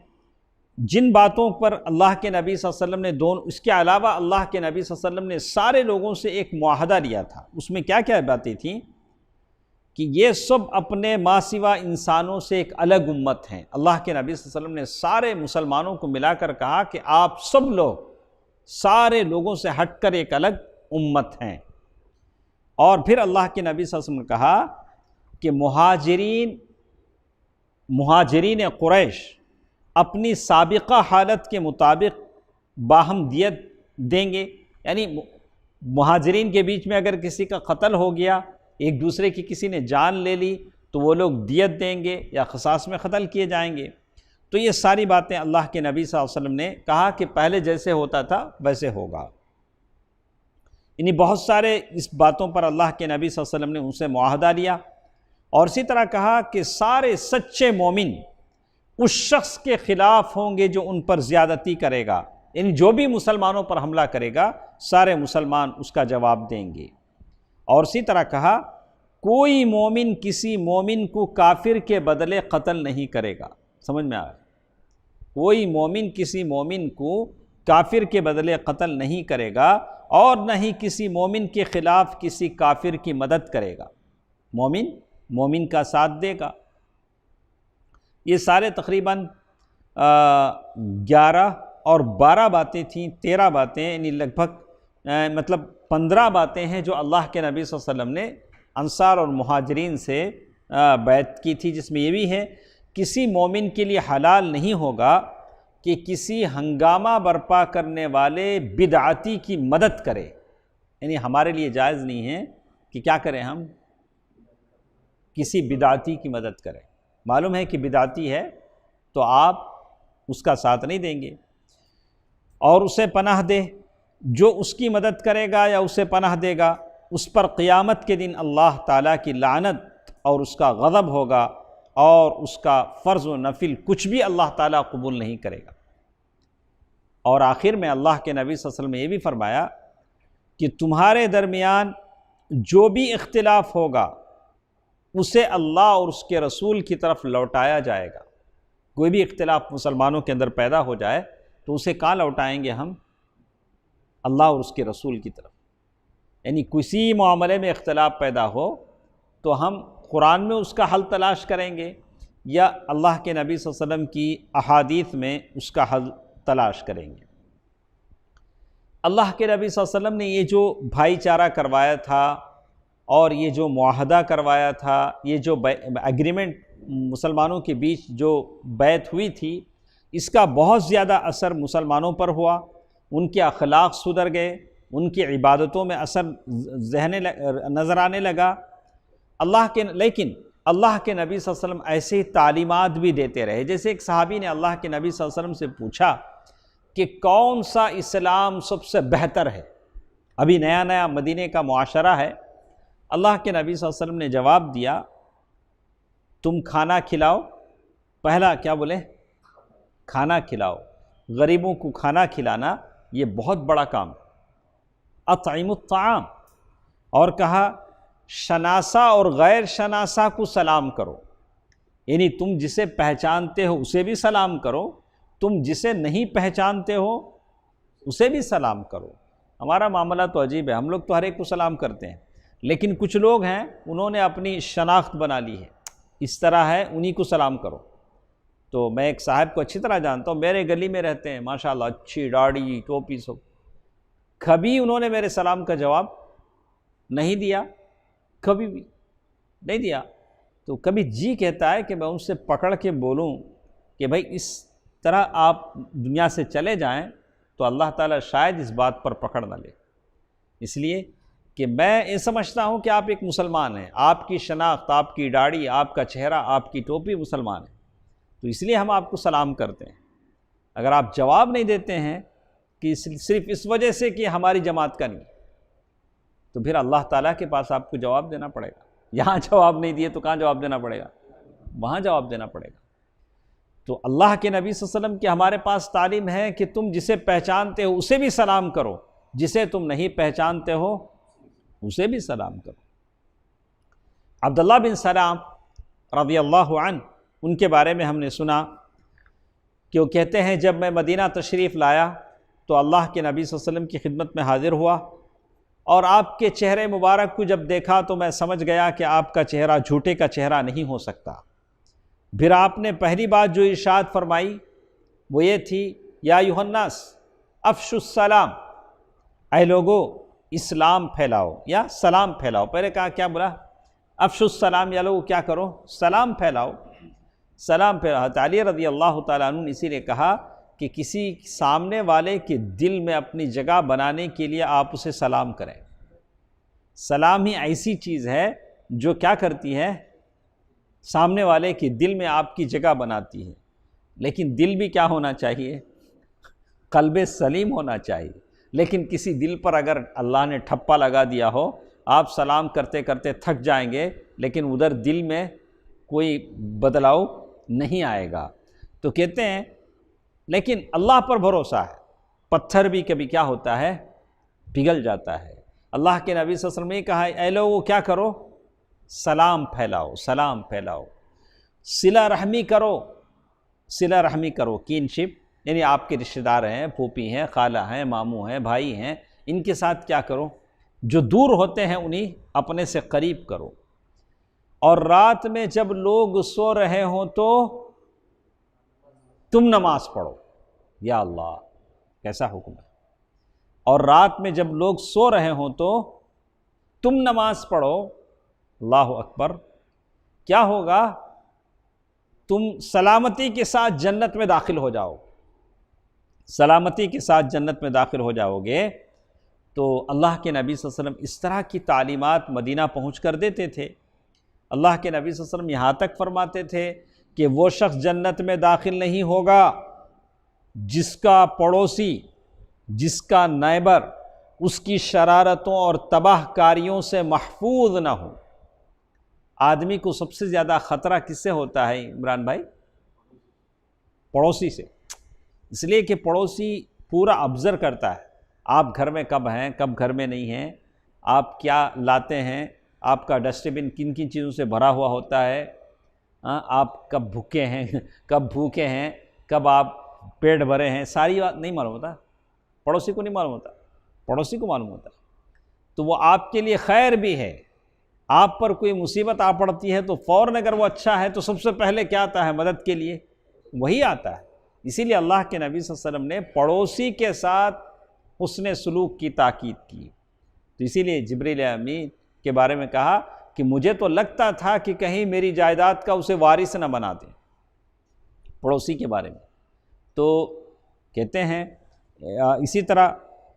جن باتوں پر اللہ کے نبی صلی اللہ علیہ وسلم نے اس کے علاوہ اللہ کے نبی صلی اللہ علیہ وسلم نے سارے لوگوں سے ایک معاہدہ لیا تھا. اس میں کیا کیا باتیں تھیں کہ یہ سب اپنے ما سوا انسانوں سے ایک الگ امت ہیں. اللہ کے نبی صلی اللہ علیہ وسلم نے سارے مسلمانوں کو ملا کر کہا کہ آپ سب لوگ سارے لوگوں سے ہٹ کر ایک الگ امت ہیں. اور پھر اللہ کے نبی صلی اللہ علیہ وسلم نے کہا کہ مہاجرین قریش اپنی سابقہ حالت کے مطابق باہم دیت دیں گے. یعنی مہاجرین کے بیچ میں اگر کسی کا قتل ہو گیا، ایک دوسرے کی کسی نے جان لے لی، تو وہ لوگ دیت دیں گے یا قصاص میں قتل کیے جائیں گے. تو یہ ساری باتیں اللہ کے نبی صلی اللہ علیہ وسلم نے کہا کہ پہلے جیسے ہوتا تھا ویسے ہوگا، یعنی بہت سارے اس باتوں پر اللہ کے نبی صلی اللہ علیہ وسلم نے ان سے معاہدہ لیا، اور اسی طرح کہا کہ سارے سچے مومن اس شخص کے خلاف ہوں گے جو ان پر زیادتی کرے گا، یعنی جو بھی مسلمانوں پر حملہ کرے گا سارے مسلمان اس کا جواب دیں گے۔ اور اسی طرح کہا کوئی مومن کسی مومن کو کافر کے بدلے قتل نہیں کرے گا، سمجھ میں آیا؟ کوئی مومن کسی مومن کو کافر کے بدلے قتل نہیں کرے گا، اور نہ ہی کسی مومن کے خلاف کسی کافر کی مدد کرے گا، مومن کا ساتھ دے گا۔ یہ سارے تقریباً 11 اور 12 باتیں تھیں، 13 باتیں، یعنی لگ بھگ 15 باتیں ہیں جو اللہ کے نبی صلی اللہ علیہ وسلم نے انصار اور مہاجرین سے بیعت کی تھی، جس میں یہ بھی ہے کسی مومن کے لیے حلال نہیں ہوگا کہ کسی ہنگامہ برپا کرنے والے بدعتی کی مدد کرے، یعنی ہمارے لیے جائز نہیں ہے کہ کیا کریں، ہم کسی بدعتی کی مدد کریں۔ معلوم ہے کہ بدعتی ہے تو آپ اس کا ساتھ نہیں دیں گے، اور اسے پناہ دے، جو اس کی مدد کرے گا یا اسے پناہ دے گا اس پر قیامت کے دن اللہ تعالیٰ کی لعنت اور اس کا غضب ہوگا، اور اس کا فرض و نفل کچھ بھی اللہ تعالیٰ قبول نہیں کرے گا۔ اور آخر میں اللہ کے نبی صلی اللہ علیہ وسلم نے یہ بھی فرمایا کہ تمہارے درمیان جو بھی اختلاف ہوگا اسے اللہ اور اس کے رسول کی طرف لوٹایا جائے گا۔ کوئی بھی اختلاف مسلمانوں کے اندر پیدا ہو جائے تو اسے کہاں لوٹائیں گے ہم؟ اللہ اور اس کے رسول کی طرف۔ یعنی کسی معاملے میں اختلاف پیدا ہو تو ہم قرآن میں اس کا حل تلاش کریں گے یا اللہ کے نبی صلی اللہ علیہ وسلم کی احادیث میں اس کا حل تلاش کریں گے۔ اللہ کے نبی صلی اللہ علیہ وسلم نے یہ جو بھائی چارہ کروایا تھا اور یہ جو معاہدہ کروایا تھا، یہ جو ایگریمنٹ مسلمانوں کے بیچ جو بیعت ہوئی تھی، اس کا بہت زیادہ اثر مسلمانوں پر ہوا، ان کے اخلاق سدھر گئے، ان کی عبادتوں میں اثر نظر آنے لگا۔ لیکن اللہ کے نبی صلی اللہ علیہ وسلم ایسے ہی تعلیمات بھی دیتے رہے۔ جیسے ایک صحابی نے اللہ کے نبی صلی اللہ علیہ وسلم سے پوچھا کہ کون سا اسلام سب سے بہتر ہے، ابھی نیا نیا مدینے کا معاشرہ ہے۔ اللہ کے نبی صلی اللہ علیہ وسلم نے جواب دیا، تم کھانا کھلاؤ، پہلا کیا بولے؟ کھانا کھلاؤ، غریبوں کو کھانا کھلانا یہ بہت بڑا کام ہے، اطعموا الطعام، اور کہا شناسہ اور غیر شناسہ کو سلام کرو، یعنی تم جسے پہچانتے ہو اسے بھی سلام کرو، تم جسے نہیں پہچانتے ہو اسے بھی سلام کرو۔ ہمارا معاملہ تو عجیب ہے، ہم لوگ تو ہر ایک کو سلام کرتے ہیں، لیکن کچھ لوگ ہیں انہوں نے اپنی شناخت بنا لی ہے، اس طرح ہے انہی کو سلام کرو۔ تو میں ایک صاحب کو اچھی طرح جانتا ہوں، میرے گلی میں رہتے ہیں، ماشاءاللہ اچھی داڑھی ٹوپی سب، کبھی انہوں نے میرے سلام کا جواب نہیں دیا، کبھی بھی نہیں دیا۔ تو کبھی جی کہتا ہے کہ میں ان سے پکڑ کے بولوں کہ بھائی اس طرح آپ دنیا سے چلے جائیں تو اللہ تعالیٰ شاید اس بات پر پکڑ نہ لے، اس لیے کہ میں یہ سمجھتا ہوں کہ آپ ایک مسلمان ہیں، آپ کی شناخت، آپ کی داڑھی، آپ کا چہرہ، آپ کی ٹوپی مسلمان ہے، تو اس لیے ہم آپ کو سلام کرتے ہیں۔ اگر آپ جواب نہیں دیتے ہیں کہ صرف اس وجہ سے کہ ہماری جماعت کا نہیں، تو پھر اللہ تعالیٰ کے پاس آپ کو جواب دینا پڑے گا۔ یہاں جواب نہیں دیے تو کہاں جواب دینا پڑے گا؟ وہاں جواب دینا پڑے گا۔ تو اللہ کے نبی صلی اللہ علیہ وسلم کی ہمارے پاس تعلیم ہے کہ تم جسے پہچانتے ہو اسے بھی سلام کرو، جسے تم نہیں پہچانتے ہو اسے بھی سلام کرو۔ عبداللہ بن سلام رضی اللہ عنہ، ان کے بارے میں ہم نے سنا کہ وہ کہتے ہیں جب میں مدینہ تشریف لایا تو اللہ کے نبی صلی اللہ علیہ وسلم کی خدمت میں حاضر ہوا، اور آپ کے چہرے مبارک کو جب دیکھا تو میں سمجھ گیا کہ آپ کا چہرہ جھوٹے کا چہرہ نہیں ہو سکتا۔ پھر آپ نے پہلی بات جو ارشاد فرمائی وہ یہ تھی، یا ایھا الناس افشوا السلام، اے لوگو اسلام پھیلاؤ یا سلام پھیلاؤ۔ پہلے کہا کیا بولا؟ افشوا السلام، یا لوگو کیا کرو؟ سلام پھیلاؤ، سلام پھیلاؤ۔ حضرت علی رضی اللہ تعالیٰ عنہ نے اسی لیے کہا کہ کسی سامنے والے کے دل میں اپنی جگہ بنانے کے لیے آپ اسے سلام کریں۔ سلام ہی ایسی چیز ہے جو کیا کرتی ہے؟ سامنے والے کے دل میں آپ کی جگہ بناتی ہے۔ لیکن دل بھی کیا ہونا چاہیے؟ قلب سلیم ہونا چاہیے۔ لیکن کسی دل پر اگر اللہ نے ٹھپا لگا دیا ہو، آپ سلام کرتے کرتے تھک جائیں گے لیکن ادھر دل میں کوئی بدلاؤ نہیں آئے گا۔ تو کہتے ہیں لیکن اللہ پر بھروسہ ہے، پتھر بھی کبھی کیا ہوتا ہے؟ پگھل جاتا ہے۔ اللہ کے نبی صلی اللہ علیہ وسلم نے کہا اے لوگو کیا کرو؟ سلام پھیلاؤ، سلام پھیلاؤ، صلہ رحمی کرو، صلہ رحمی کرو، کینشپ، یعنی آپ کے رشتہ دار ہیں، پھوپھی ہیں، خالہ ہیں، ماموں ہیں، بھائی ہیں، ان کے ساتھ کیا کرو؟ جو دور ہوتے ہیں انہیں اپنے سے قریب کرو۔ اور رات میں جب لوگ سو رہے ہوں تو تم نماز پڑھو۔ یا اللہ، کیسا حکم ہے! اور رات میں جب لوگ سو رہے ہوں تو تم نماز پڑھو۔ اللہ اکبر! کیا ہوگا؟ تم سلامتی کے ساتھ جنت میں داخل ہو جاؤ، سلامتی کے ساتھ جنت میں داخل ہو جاؤ گے۔ تو اللہ کے نبی صلی اللہ علیہ وسلم اس طرح کی تعلیمات مدینہ پہنچ کر دیتے تھے۔ اللہ کے نبی صلی اللہ علیہ وسلم یہاں تک فرماتے تھے کہ وہ شخص جنت میں داخل نہیں ہوگا جس کا پڑوسی، جس کا نیبر اس کی شرارتوں اور تباہ کاریوں سے محفوظ نہ ہو۔ آدمی کو سب سے زیادہ خطرہ کس سے ہوتا ہے عمران بھائی؟ پڑوسی سے۔ اس لیے کہ پڑوسی پورا آبزرو کرتا ہے، آپ گھر میں کب ہیں، کب گھر میں نہیں ہیں، آپ کیا لاتے ہیں، آپ کا ڈسٹ بن کن کن چیزوں سے بھرا ہوا ہوتا ہے، آپ کب بھوکے ہیں، کب بھوکے ہیں، کب آپ پیٹ بھرے ہیں، ساری بات نہیں معلوم ہوتا، پڑوسی کو نہیں معلوم ہوتا، پڑوسی کو معلوم ہوتا۔ تو وہ آپ کے لیے خیر بھی ہے۔ آپ پر کوئی مصیبت آ پڑتی ہے تو فوراً اگر وہ اچھا ہے تو سب سے پہلے کیا آتا ہے مدد کے لیے؟ وہی آتا ہے۔ اسی لیے اللہ کے نبی صلی اللہ علیہ وسلم نے پڑوسی کے ساتھ حسن سلوک کی تاکید کی۔ تو اسی لیے جبریل امین کے بارے میں کہا کہ مجھے تو لگتا تھا کہ کہیں میری جائیداد کا اسے وارث نہ بنا دیں، پڑوسی کے بارے میں۔ تو کہتے ہیں اسی طرح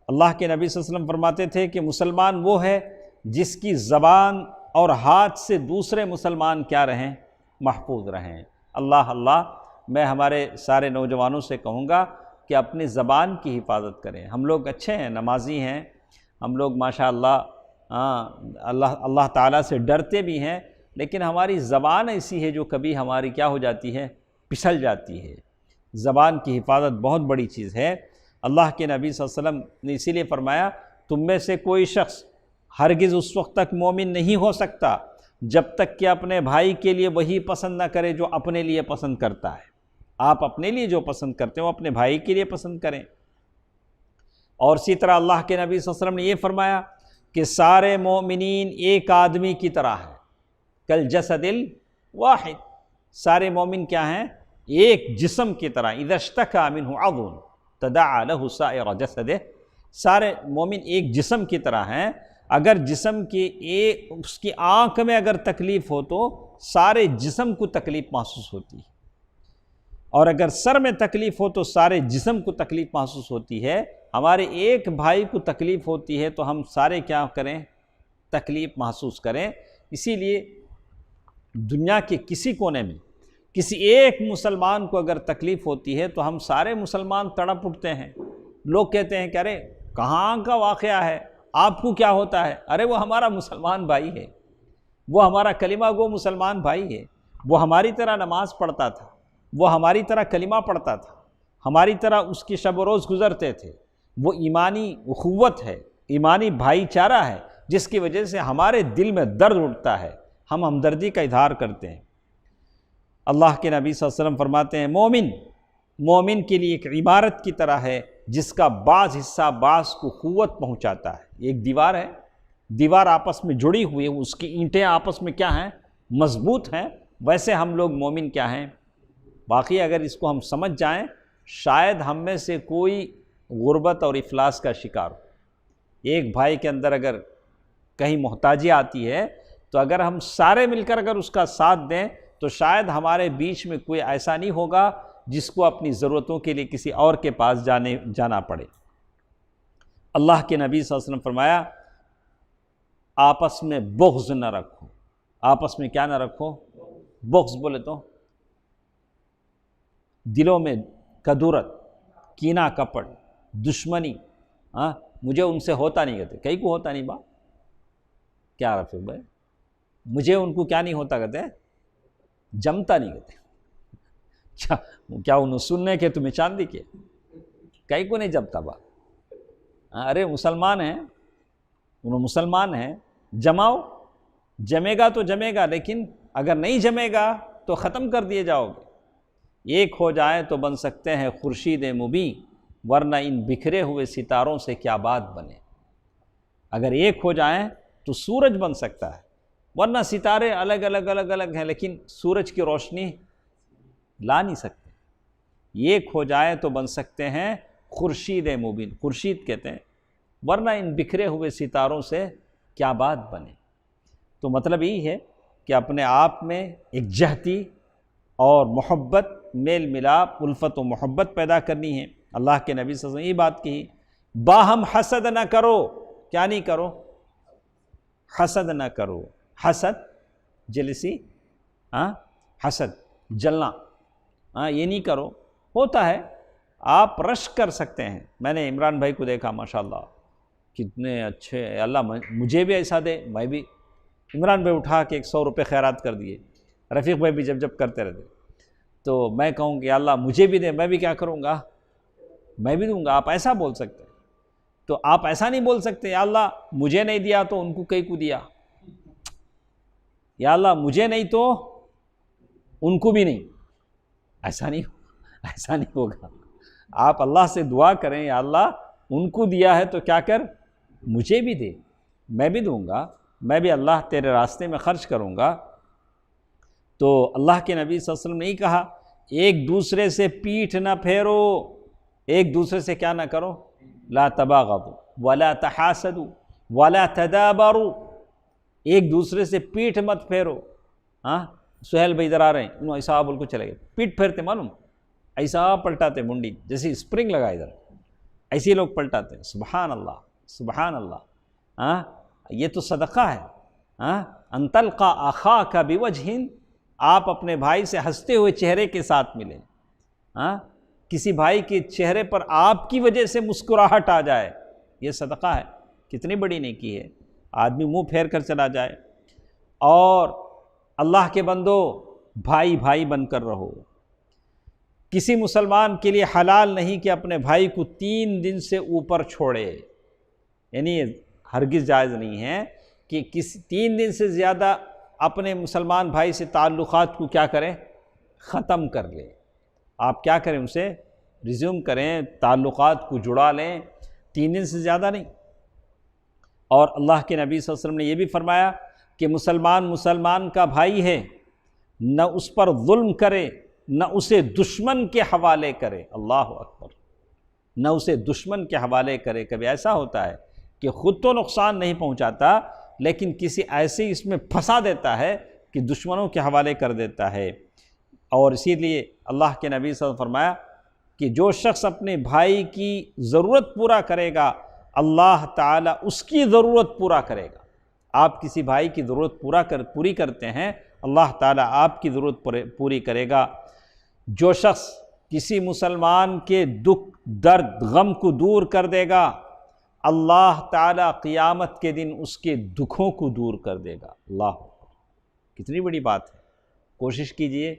اللہ کے نبی صلی اللہ علیہ وسلم فرماتے تھے کہ مسلمان وہ ہے جس کی زبان اور ہاتھ سے دوسرے مسلمان کیا رہیں؟ محفوظ رہیں۔ اللہ میں ہمارے سارے نوجوانوں سے کہوں گا کہ اپنی زبان کی حفاظت کریں۔ ہم لوگ اچھے ہیں، نمازی ہیں، ہم لوگ ماشاءاللہ اللہ تعالیٰ سے ڈرتے بھی ہیں، لیکن ہماری زبان ایسی ہے جو کبھی ہماری کیا ہو جاتی ہے؟ پھسل جاتی ہے۔ زبان کی حفاظت بہت بڑی چیز ہے۔ اللہ کے نبی صلی اللہ علیہ وسلم نے اسی لیے فرمایا تم میں سے کوئی شخص ہرگز اس وقت تک مومن نہیں ہو سکتا جب تک کہ اپنے بھائی کے لیے وہی پسند نہ کرے جو اپنے لیے پسند کرتا ہے۔ آپ اپنے لیے جو پسند کرتے ہیں وہ اپنے بھائی کے لیے پسند کریں۔ اور اسی طرح اللہ کے نبی صلی اللہ علیہ وسلم نے یہ فرمایا کہ سارے مومنین ایک آدمی کی طرح ہیں، کالجسد الواحد، سارے مومن کیا ہیں؟ ایک جسم کی طرح، اذا اشتکى منہ عضو تداعى له سائر جسدہ، سارے مومن ایک جسم کی طرح ہیں۔ اگر جسم کی اس کی آنکھ میں اگر تکلیف ہو تو سارے جسم کو تکلیف محسوس ہوتی ہے، اور اگر سر میں تکلیف ہو تو سارے جسم کو تکلیف محسوس ہوتی ہے۔ ہمارے ایک بھائی کو تکلیف ہوتی ہے تو ہم سارے کیا کریں؟ تکلیف محسوس کریں۔ اسی لیے دنیا کے کسی کونے میں کسی ایک مسلمان کو اگر تکلیف ہوتی ہے تو ہم سارے مسلمان تڑپ اٹھتے ہیں۔ لوگ کہتے ہیں کہ ارے کہاں کا واقعہ ہے، آپ کو کیا ہوتا ہے؟ ارے وہ ہمارا مسلمان بھائی ہے، وہ ہمارا کلمہ گو مسلمان بھائی ہے، وہ ہماری طرح نماز پڑھتا تھا، وہ ہماری طرح کلمہ پڑھتا تھا، ہماری طرح اس کی شب و روز گزرتے تھے۔ وہ ایمانی اخوت ہے، ایمانی بھائی چارہ ہے، جس کی وجہ سے ہمارے دل میں درد اٹھتا ہے، ہم ہمدردی کا اظہار کرتے ہیں۔ اللہ کے نبی صلی اللہ علیہ وسلم فرماتے ہیں مومن کے لیے ایک عمارت کی طرح ہے جس کا بعض حصہ بعض کو قوت پہنچاتا ہے۔ ایک دیوار ہے، دیوار آپس میں جڑی ہوئی ہے، اس کی اینٹیں آپس میں کیا ہیں؟ مضبوط ہیں۔ ویسے ہم لوگ مومن کیا ہیں؟ باقی اگر اس کو ہم سمجھ جائیں شاید ہم میں سے کوئی غربت اور افلاس کا شکار ہو۔ ایک بھائی کے اندر اگر کہیں محتاجی آتی ہے تو اگر ہم سارے مل کر اگر اس کا ساتھ دیں تو شاید ہمارے بیچ میں کوئی ایسا نہیں ہوگا جس کو اپنی ضرورتوں کے لیے کسی اور کے پاس جانا پڑے۔ اللہ کے نبی صلی اللہ علیہ وسلم فرمایا آپس میں بغض نہ رکھو، آپس میں کیا نہ رکھو؟ بغض بولے تو دلوں میں کدورت، کینہ کپٹ، دشمنی، مجھے ان سے ہوتا نہیں کہتے، کئی کو ہوتا نہیں با، کیا رفیق بھائی، مجھے ان کو کیا نہیں ہوتا کہتے، جمتا نہیں کہتے، کیا انہوں سننے کے تمہیں چاندی کے، کئی کو نہیں جمتا با، ارے مسلمان ہیں، انہوں مسلمان ہیں، جماؤ، جمے گا تو جمے گا، لیکن اگر نہیں جمے گا تو ختم کر دیے جاؤ گے۔ ایک ہو جائیں تو بن سکتے ہیں خورشید مبیں، ورنہ ان بکھرے ہوئے ستاروں سے کیا بات بنے۔ اگر ایک ہو جائیں تو سورج بن سکتا ہے، ورنہ ستارے الگ الگ ہیں، لیکن سورج کی روشنی لا نہیں سکتے۔ ایک ہو جائے تو بن سکتے ہیں خورشید مبین، خورشید کہتے ہیں، ورنہ ان بکھرے ہوئے ستاروں سے کیا بات بنے۔ تو مطلب یہی ہے کہ اپنے آپ میں ایک جہتی اور محبت، میل ملاپ، الفت و محبت پیدا کرنی ہے۔ اللہ کے نبی صلی اللہ علیہ وسلم یہ بات کہی، باہم حسد نہ کرو، کیا نہیں کرو، حسد نہ کرو، حسد جلسی، حسد جلنا، یہ نہیں کرو۔ ہوتا ہے، آپ رشک کر سکتے ہیں۔ میں نے عمران بھائی کو دیکھا، ماشاءاللہ کتنے اچھے، اللہ مجھے بھی ایسا دے، میں بھی۔ عمران بھائی اٹھا کے 100 روپے خیرات کر دیے، رفیق بھائی بھی جب کرتے رہتے، تو میں کہوں کہ اللہ مجھے بھی دے، میں بھی کیا کروں گا، میں بھی دوں گا۔ آپ ایسا بول سکتے ہیں، تو آپ ایسا نہیں بول سکتے یا اللہ مجھے نہیں دیا تو ان کو کئی کو دیا، یا اللہ مجھے نہیں تو ان کو بھی نہیں، ایسا نہیں ہوگا۔ آپ اللہ سے دعا کریں، یا اللہ ان کو دیا ہے تو کیا کر، مجھے بھی دے، میں بھی دوں گا، میں بھی اللہ تیرے راستے میں خرچ کروں گا۔ تو اللہ کے نبی صلی اللہ علیہ وسلم نے کہا، ایک دوسرے سے پیٹھ نہ پھیرو، ایک دوسرے سے کیا نہ کرو، لا تباغضوا ولا تحاسدوا ولا تدابروا، ایک دوسرے سے پیٹھ مت پھیرو۔ سہیل بھائی ادھر آ رہے ہیں، انہوں ایسا بول کو چلے گئے، پیٹھ پھیرتے معلوم، ایسا پلٹاتے منڈی جیسے اسپرنگ لگا ادھر، ایسے لوگ پلٹاتے ہیں۔ سبحان اللہ، سبحان اللہ۔ یہ تو صدقہ ہے۔ ان تلقى اخاك بوجه، آپ اپنے بھائی سے ہنستے ہوئے چہرے کے ساتھ ملیں۔ کسی بھائی کے چہرے پر آپ کی وجہ سے مسکراہٹ آ جائے، یہ صدقہ ہے، کتنی بڑی نیکی ہے۔ آدمی منہ پھیر کر چلا جائے۔ اور اللہ کے بندو، بھائی بھائی بن کر رہو۔ کسی مسلمان کے لیے حلال نہیں کہ اپنے بھائی کو 3 دن سے اوپر چھوڑے، یعنی ہرگز جائز نہیں ہے کہ 3 دن سے زیادہ اپنے مسلمان بھائی سے تعلقات کو کیا کریں، ختم کر لیں۔ آپ کیا کریں، ان سے ریزیوم کریں، تعلقات کو جڑا لیں، 3 دن سے زیادہ نہیں۔ اور اللہ کے نبی صلی اللہ علیہ وسلم نے یہ بھی فرمایا کہ مسلمان کا بھائی ہے، نہ اس پر ظلم کرے، نہ اسے دشمن کے حوالے کرے۔ اللہ اکبر، نہ اسے دشمن کے حوالے کرے۔ کبھی ایسا ہوتا ہے کہ خود تو نقصان نہیں پہنچاتا، لیکن کسی ایسے اس میں پھنسا دیتا ہے کہ دشمنوں کے حوالے کر دیتا ہے۔ اور اسی لیے اللہ کے نبی صلی اللہ علیہ وسلم نے فرمایا کہ جو شخص اپنے بھائی کی ضرورت پورا کرے گا، اللہ تعالیٰ اس کی ضرورت پورا کرے گا۔ آپ کسی بھائی کی ضرورت پوری کرتے ہیں، اللہ تعالیٰ آپ کی ضرورت پوری کرے گا۔ جو شخص کسی مسلمان کے دکھ، درد، غم کو دور کر دے گا، اللہ تعالیٰ قیامت کے دن اس کے دکھوں کو دور کر دے گا۔ اللہ، کتنی بڑی بات ہے۔ کوشش کیجئے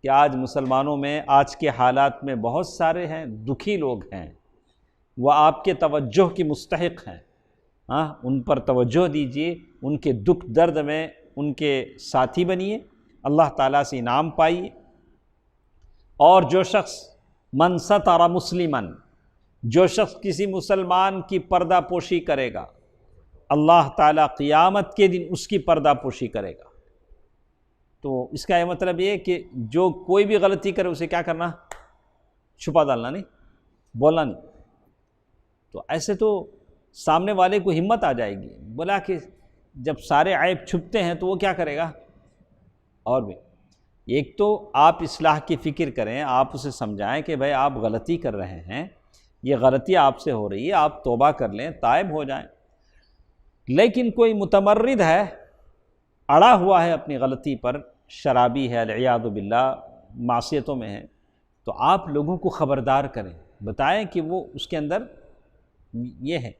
کہ آج مسلمانوں میں، آج کے حالات میں بہت سارے ہیں دکھی لوگ ہیں، وہ آپ کے توجہ کی مستحق ہیں۔ ان پر توجہ دیجئے، ان کے دکھ درد میں ان کے ساتھی بنیے، اللہ تعالیٰ سے انعام پائیے۔ اور جو شخص من ستر مسلمن، جو شخص کسی مسلمان کی پردہ پوشی کرے گا، اللہ تعالیٰ قیامت کے دن اس کی پردہ پوشی کرے گا۔ تو اس کا یہ مطلب یہ کہ جو کوئی بھی غلطی کرے اسے کیا کرنا، چھپا ڈالنا نہیں، بولنا نہیں۔ تو ایسے تو سامنے والے کو ہمت آ جائے گی، بولا کہ جب سارے عیب چھپتے ہیں تو وہ کیا کرے گا۔ اور بھی ایک تو آپ اصلاح کی فکر کریں، آپ اسے سمجھائیں کہ بھائی آپ غلطی کر رہے ہیں، یہ غلطی آپ سے ہو رہی ہے، آپ توبہ کر لیں، تائب ہو جائیں۔ لیکن کوئی متمرد ہے، اڑا ہوا ہے اپنی غلطی پر، شرابی ہے، العیاذ باللہ، معصیتوں میں ہے، تو آپ لوگوں کو خبردار کریں، بتائیں کہ وہ اس کے اندر یہ ہے۔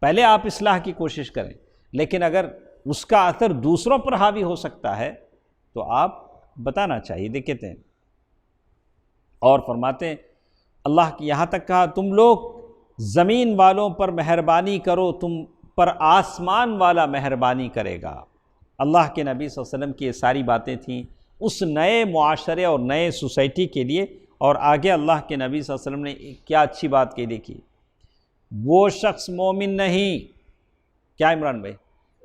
پہلے آپ اصلاح کی کوشش کریں، لیکن اگر اس کا اثر دوسروں پر حاوی ہو سکتا ہے تو آپ بتانا چاہیے۔ دیکھتے ہیں اور فرماتے ہیں اللہ کی یہاں تک کہا تم لوگ زمین والوں پر مہربانی کرو، تم پر آسمان والا مہربانی کرے گا۔ اللہ کے نبی صلی اللہ علیہ وسلم کی یہ ساری باتیں تھیں اس نئے معاشرے اور نئے سوسائٹی کے لیے۔ اور آگے اللہ کے نبی صلی اللہ علیہ وسلم نے کیا اچھی بات کہی، دیکھیے، وہ شخص مومن نہیں، کیا عمران بھائی،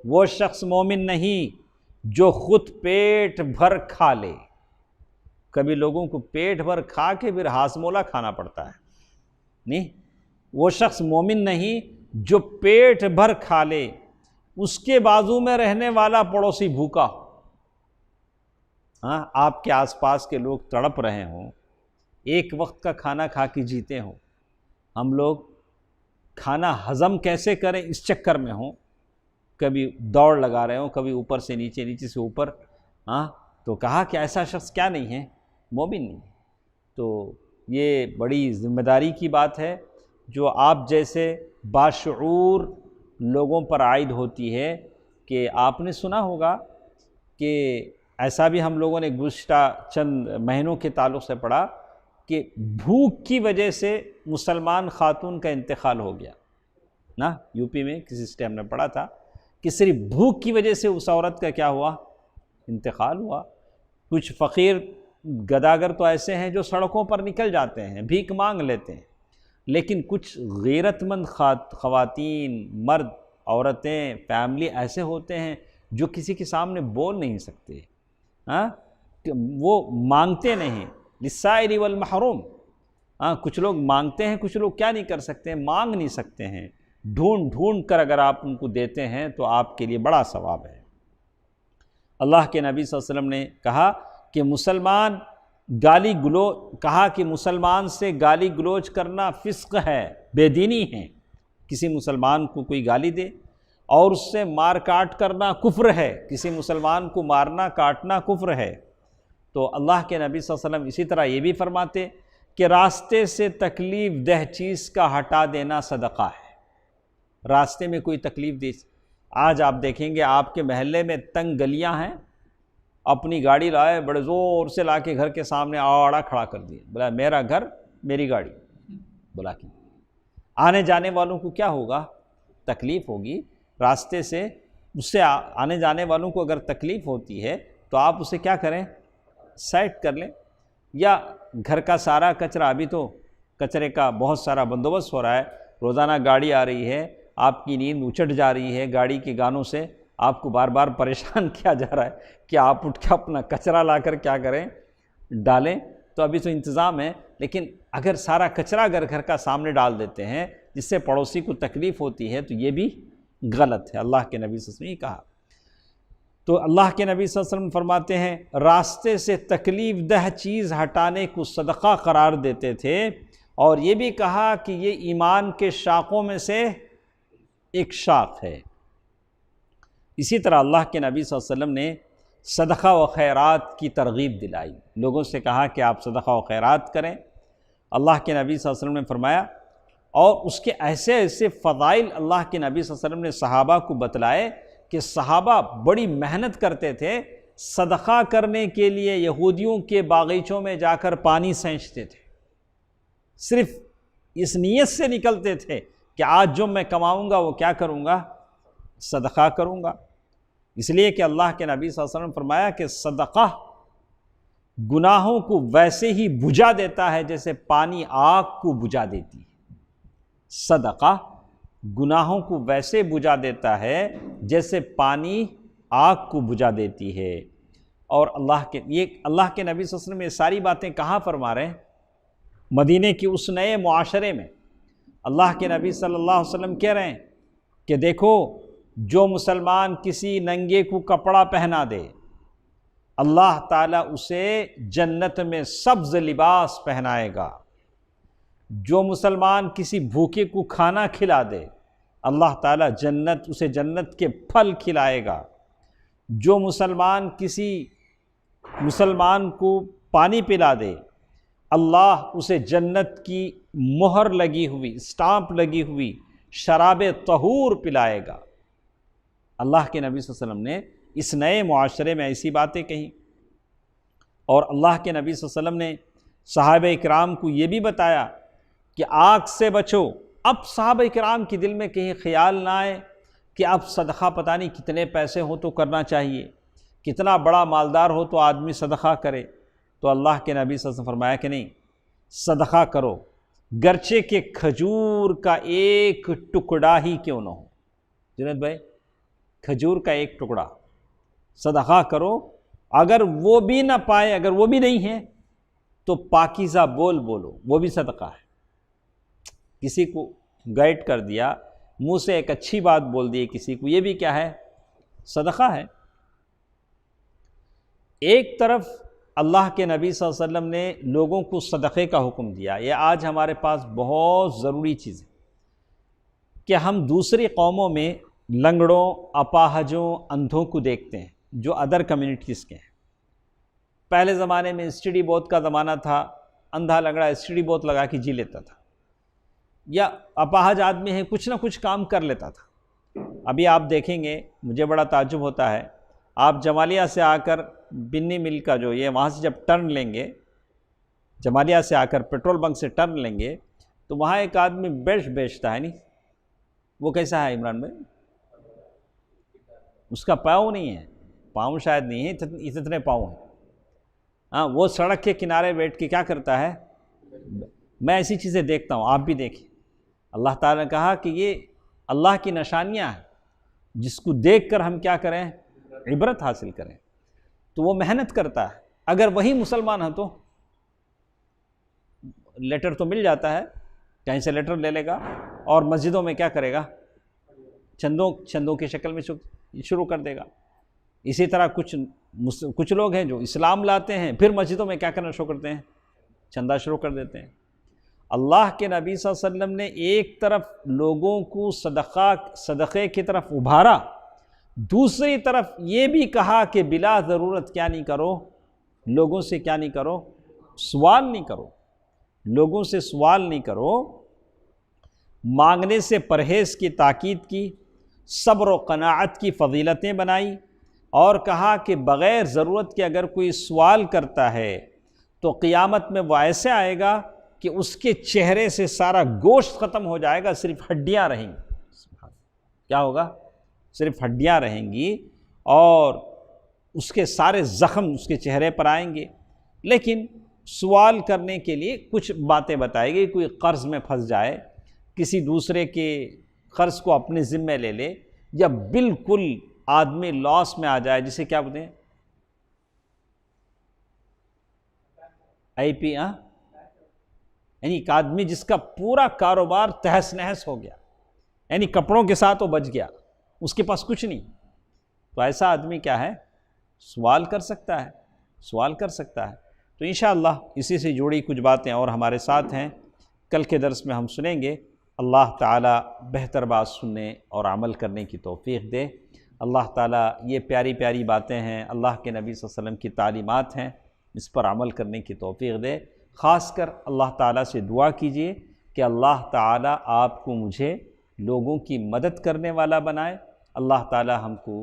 وہ شخص مومن نہیں جو خود پیٹ بھر کھا لے۔ کبھی لوگوں کو پیٹ بھر کھا کے پھر ہاضمولہ کھانا پڑتا ہے، نہیں، وہ شخص مومن نہیں جو پیٹ بھر کھا لے، اس کے بازو میں رہنے والا پڑوسی بھوکا ہو۔ ہاں، آپ کے آس پاس کے لوگ تڑپ رہے ہوں، ایک وقت کا کھانا کھا کے جیتے ہوں، ہم لوگ کھانا ہضم کیسے کریں اس چکر میں ہوں، کبھی دوڑ لگا رہے ہوں، کبھی اوپر سے نیچے، نیچے سے اوپر۔ تو کہا کہ ایسا شخص کیا نہیں ہے، مومن نہیں۔ تو یہ بڑی ذمہ داری کی بات ہے جو آپ جیسے باشعور لوگوں پر عائد ہوتی ہے، کہ آپ نے سنا ہوگا کہ ایسا بھی ہم لوگوں نے گزشتہ چند مہینوں کے تعلق سے پڑھا کہ بھوک کی وجہ سے مسلمان خاتون کا انتقال ہو گیا نا، یو پی میں کسی اسٹیم نے پڑھا تھا کہ صرف بھوک کی وجہ سے اس عورت کا کیا ہوا، انتقال ہوا۔ کچھ فقیر گداگر تو ایسے ہیں جو سڑکوں پر نکل جاتے ہیں، بھیک مانگ لیتے ہیں، لیکن کچھ غیرت مند خواتین، مرد، عورتیں، فیملی ایسے ہوتے ہیں جو کسی کے سامنے بول نہیں سکتے، وہ مانگتے نہیں، للسائل والمحروم۔ کچھ لوگ مانگتے ہیں، کچھ لوگ کیا نہیں کر سکتے، مانگ نہیں سکتے ہیں، ڈھونڈ ڈھونڈ کر اگر آپ ان کو دیتے ہیں تو آپ کے لیے بڑا ثواب ہے۔ اللہ کے نبی صلی اللہ علیہ وسلم نے کہا کہ مسلمان سے گالی گلوچ کرنا فسق ہے، بے دینی ہے۔ کسی مسلمان کو کوئی گالی دے اور اس سے مار کاٹ کرنا کفر ہے، کسی مسلمان کو مارنا کاٹنا کفر ہے۔ تو اللہ کے نبی صلی اللہ علیہ وسلم اسی طرح یہ بھی فرماتے کہ راستے سے تکلیف دہ چیز کا ہٹا دینا صدقہ ہے۔ راستے میں کوئی تکلیف دہ، آج آپ دیکھیں گے آپ کے محلے میں تنگ گلیاں ہیں، اپنی گاڑی لائے بڑے زور سے لا کے گھر کے سامنے آڑا کھڑا کر دیا، بولا میرا گھر میری گاڑی، بولا کہ آنے جانے والوں کو کیا ہوگا، تکلیف ہوگی راستے سے۔ اس سے آنے جانے والوں کو اگر تکلیف ہوتی ہے تو آپ اسے کیا کریں، سائٹ کر لیں، یا گھر کا سارا کچرا، ابھی تو کچرے کا بہت سارا بندوبست ہو رہا ہے، روزانہ گاڑی آ رہی ہے، آپ کی نیند اچٹ جا رہی ہے گاڑی کے گانوں سے، آپ کو بار بار پریشان کیا جا رہا ہے کہ آپ اٹھ کے اپنا کچرا لا کر کیا کریں، ڈالیں۔ تو ابھی تو انتظام ہے، لیکن اگر سارا کچرا اگر گھر کا سامنے ڈال دیتے ہیں جس سے پڑوسی کو تکلیف ہوتی ہے تو یہ بھی غلط ہے۔ اللہ کے نبی صلی اللہ علیہ وسلم نے کہا، تو اللہ کے نبی صلی اللہ علیہ وسلم فرماتے ہیں راستے سے تکلیف دہ چیز ہٹانے کو صدقہ قرار دیتے تھے، اور یہ بھی کہا کہ یہ ایمان کے شاخوں میں سے ایک شاخ ہے۔ اسی طرح اللہ کے نبی صلی اللہ علیہ وسلم نے صدقہ و خیرات کی ترغیب دلائی، لوگوں سے کہا کہ آپ صدقہ و خیرات کریں۔ اللہ کے نبی صلی اللہ علیہ وسلم نے فرمایا، اور اس کے ایسے ایسے فضائل اللہ کے نبی صلی اللہ علیہ وسلم نے صحابہ کو بتلائے کہ صحابہ بڑی محنت کرتے تھے، صدقہ کرنے کے لیے یہودیوں کے باغیچوں میں جا کر پانی سینچتے تھے، صرف اس نیت سے نکلتے تھے کہ آج جو میں کماؤں گا وہ کیا کروں گا، صدقہ کروں گا۔ اس لیے کہ اللہ کے نبی صلی اللہ علیہ وسلم نے فرمایا کہ صدقہ گناہوں کو ویسے ہی بجھا دیتا ہے جیسے پانی آگ کو بجھا دیتی ہے۔ صدقہ گناہوں کو ویسے بجھا دیتا ہے جیسے پانی آگ کو بجھا دیتی ہے۔ اور اللہ کے نبی صلی اللہ علیہ وسلم یہ ساری باتیں کہاں فرما رہے ہیں، مدینے کی اس نئے معاشرے میں۔ اللہ کے نبی صلی اللہ علیہ وسلم کہہ رہے ہیں کہ دیکھو، جو مسلمان کسی ننگے کو کپڑا پہنا دے، اللہ تعالیٰ اسے جنت میں سبز لباس پہنائے گا۔ جو مسلمان کسی بھوکے کو کھانا کھلا دے، اللہ تعالیٰ اسے جنت کے پھل کھلائے گا۔ جو مسلمان کسی مسلمان کو پانی پلا دے، اللہ اسے جنت کی مہر لگی ہوئی، اسٹامپ لگی ہوئی شراب طہور پلائے گا۔ اللہ کے نبی صلی اللہ علیہ وسلم نے اس نئے معاشرے میں ایسی باتیں کہیں، اور اللہ کے نبی صلی اللہ علیہ وسلم نے صحابہ کرام کو یہ بھی بتایا کہ آگ سے بچو۔ اب صحابہ کرام کے دل میں کہیں خیال نہ آئے کہ اب صدقہ پتہ نہیں کتنے پیسے ہو تو کرنا چاہیے، کتنا بڑا مالدار ہو تو آدمی صدقہ کرے۔ تو اللہ کے نبی صلی اللہ علیہ وسلم نے فرمایا کہ نہیں، صدقہ کرو، گرچہ کہ کھجور کا ایک ٹکڑا ہی کیوں نہ ہو۔ جنید بھائی، کھجور کا ایک ٹکڑا صدقہ کرو، اگر وہ بھی نہ پائے، اگر وہ بھی نہیں ہے تو پاکیزہ بول بولو، وہ بھی صدقہ ہے۔ کسی کو گائیڈ کر دیا، منہ سے ایک اچھی بات بول دی کسی کو، یہ بھی کیا ہے؟ صدقہ ہے۔ ایک طرف اللہ کے نبی صلی اللہ علیہ وسلم نے لوگوں کو صدقے کا حکم دیا، یہ آج ہمارے پاس بہت ضروری چیز ہے کہ ہم دوسری قوموں میں لنگڑوں، اپاہجوں، اندھوں کو دیکھتے ہیں جو ادر کمیونٹیز کے ہیں۔ پہلے زمانے میں اسٹڈی بوت کا زمانہ تھا، اندھا لنگڑا اسٹڈی بوت لگا کے جی لیتا تھا، یا اپاہج آدمی ہے کچھ نہ کچھ کام کر لیتا تھا۔ ابھی آپ دیکھیں گے، مجھے بڑا تعجب ہوتا ہے، آپ جمالیہ سے آ کر بنی مل کا جو یہ وہاں سے جب ٹرن لیں گے، جمالیہ سے آ کر پیٹرول بنک سے ٹرن لیں گے تو وہاں ایک آدمی بیلٹ بیچتا ہے، نہیں وہ کیسا ہے عمران بھائی؟ اس کا پاؤں نہیں ہے، پاؤں شاید نہیں ہے، اتنے پاؤں ہیں۔ ہاں، وہ سڑک کے کنارے بیٹھ کے کیا کرتا ہے؟ میں ایسی چیزیں دیکھتا ہوں، آپ بھی دیکھیں۔ اللہ تعالیٰ نے کہا کہ یہ اللہ کی نشانیاں ہیں، جس کو دیکھ کر ہم کیا کریں؟ عبرت حاصل کریں۔ تو وہ محنت کرتا ہے، اگر وہی مسلمان ہے تو لیٹر تو مل جاتا ہے، کہیں سے لیٹر لے لے گا اور مسجدوں میں کیا کرے گا؟ چندوں کی شکل میں شروع کر دے گا۔ اسی طرح کچھ لوگ ہیں جو اسلام لاتے ہیں، پھر مسجدوں میں کیا کرنا شروع کرتے ہیں؟ چندہ شروع کر دیتے ہیں۔ اللہ کے نبی صلی اللہ علیہ وسلم نے ایک طرف لوگوں کو صدقے کی طرف ابھارا، دوسری طرف یہ بھی کہا کہ بلا ضرورت کیا نہیں کرو؟ لوگوں سے کیا نہیں کرو؟ سوال نہیں کرو، لوگوں سے سوال نہیں کرو۔ مانگنے سے پرہیز کی تاکید کی، صبر و قناعت کی فضیلتیں بنائی، اور کہا کہ بغیر ضرورت کے اگر کوئی سوال کرتا ہے تو قیامت میں وہ ایسے آئے گا کہ اس کے چہرے سے سارا گوشت ختم ہو جائے گا، صرف ہڈیاں رہیں گی۔ کیا ہوگا؟ صرف ہڈیاں رہیں گی، اور اس کے سارے زخم اس کے چہرے پر آئیں گے۔ لیکن سوال کرنے کے لیے کچھ باتیں بتائے گی، کوئی قرض میں پھنس جائے، کسی دوسرے کے قرض کو اپنے ذمہ لے لے، یا بالکل آدمی لاس میں آ جائے، جسے کیا بولتے ہیں؟ IP، یعنی ایک آدمی جس کا پورا کاروبار تہس نہس ہو گیا، یعنی کپڑوں کے ساتھ وہ بچ گیا، اس کے پاس کچھ نہیں، تو ایسا آدمی کیا ہے؟ سوال کر سکتا ہے، سوال کر سکتا ہے۔ تو انشاءاللہ اسی سے جڑی کچھ باتیں اور ہمارے ساتھ ہیں، کل کے درس میں ہم سنیں گے۔ اللہ تعالیٰ بہتر بات سننے اور عمل کرنے کی توفیق دے۔ اللہ تعالیٰ یہ پیاری پیاری باتیں ہیں، اللہ کے نبی صلی اللہ علیہ وسلم کی تعلیمات ہیں، اس پر عمل کرنے کی توفیق دے۔ خاص کر اللہ تعالیٰ سے دعا کیجئے کہ اللہ تعالیٰ آپ کو مجھے لوگوں کی مدد کرنے والا بنائے، اللہ تعالیٰ ہم کو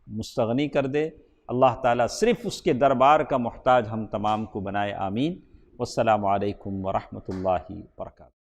مستغنی کر دے، اللہ تعالیٰ صرف اس کے دربار کا محتاج ہم تمام کو بنائے، آمین۔ والسلام علیکم ورحمۃ اللہ وبرکاتہ۔